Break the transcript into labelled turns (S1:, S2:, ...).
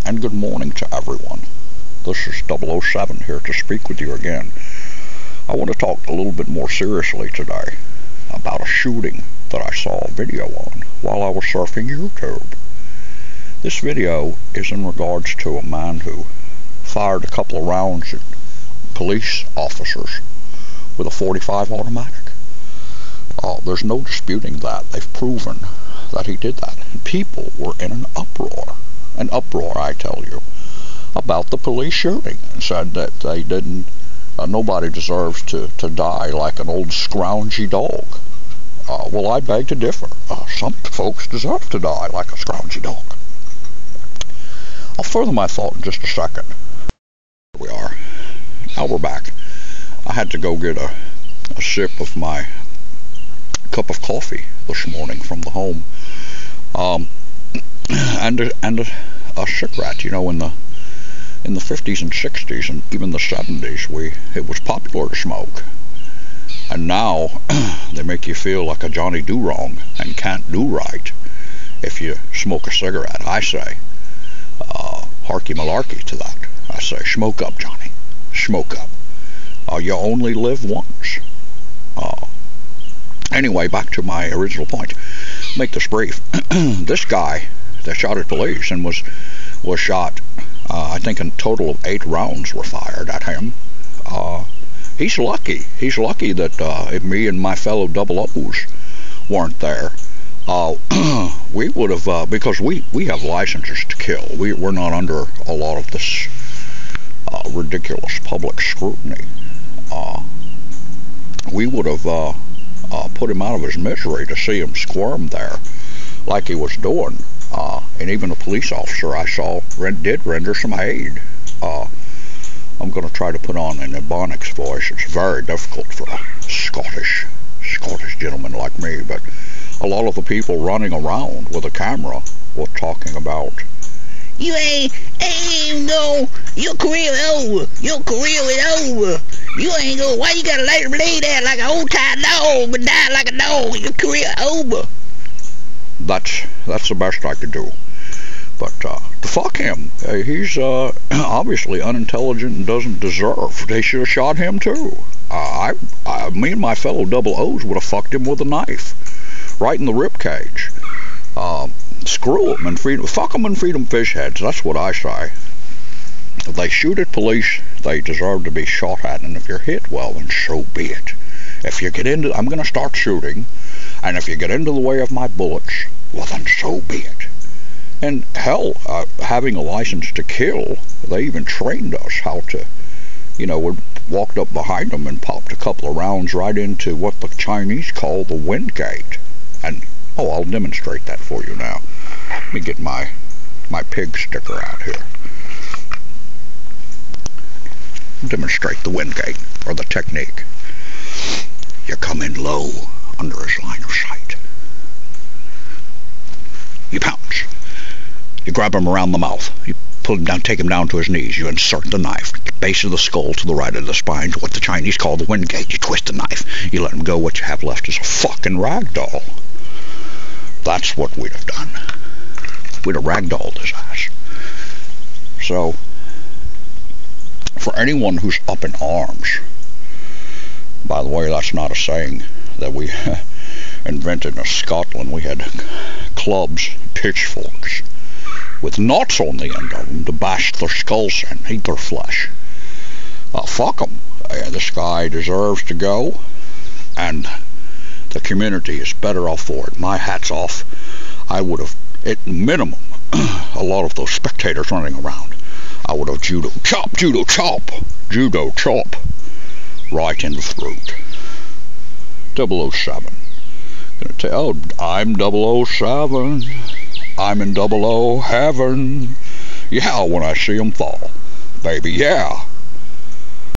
S1: and good morning to everyone. This is 007 here to speak with you again. I want to talk a little bit more seriously today about a shooting that I saw a video on while I was surfing YouTube. This video is in regards to a man who fired a couple of rounds at police officers with a .45 automatic. There's no disputing that. They've proven that he did that. And people were in an uproar, I tell you, about the police shooting, and said that they didn't, nobody deserves to die like an old scroungy dog. Well, I beg to differ. Some folks deserve to die like a scroungy dog. I'll further my thought in just a second. Here we are. Now we're back. I had to go get a sip of my cup of coffee this morning from the home, and a cigarette. You know, in the 50s and 60s and even the 70s, it was popular to smoke, and now they make you feel like a Johnny Do-Wrong and can't do right if you smoke a cigarette. I say, harky malarkey to that. I say, smoke up, Johnny, smoke up. You only live once. Anyway, back to my original point. Make this brief. This guy that shot at police and was shot, I think in total of 8 rounds were fired at him. He's lucky. He's lucky that if me and my fellow double O's weren't there, we would have, because we have licenses to kill. We're not under a lot of this ridiculous public scrutiny. We would have put him out of his misery to see him squirm there like he was doing. And even a police officer I saw did render some aid. I'm going to try to put on an Ebonics voice. It's very difficult for a Scottish gentleman like me, but a lot of the people running around with a camera were talking about,
S2: you no, your career over. Your career is over. You ain't go. Why you gotta let him lay there like an old-time dog and die like a dog? Your career over.
S1: That's the best I could do. But to fuck him. He's obviously unintelligent and doesn't deserve. They should have shot him too. Me and my fellow double O's would have fucked him with a knife, right in the rib cage. Screw them and fuck them and feed them fish heads. That's what I say. If they shoot at police, they deserve to be shot at, and if you're hit, well, then so be it. If you get into, I'm going to start shooting, and if you get into the way of my bullets, well, then so be it. And hell, having a license to kill, they even trained us how to, we walked up behind them and popped a couple of rounds right into what the Chinese call the wind gate. And, I'll demonstrate that for you now. Let me get my pig sticker out here. Demonstrate the wind gate, or the technique. You come in low under his line of sight. You pounce. You grab him around the mouth. You pull him down, take him down to his knees. You insert the knife, base of the skull to the right of the spine, to what the Chinese call the wind gate. You twist the knife. You let him go. What you have left is a fucking rag doll. That's what we'd have done. We'd have ragdolled his ass. So, for anyone who's up in arms, by the way, that's not a saying that we invented in Scotland. We had clubs, pitchforks, with knots on the end of them to bash their skulls and eat their flesh. Fuck them. This guy deserves to go, and the community is better off for it. My hat's off. I would have, at minimum, a lot of those spectators running around, I would have judo chop, right in the throat. 007. Gonna tell, I'm 007. I'm in 00 heaven. Yeah, when I see 'em fall, baby, yeah.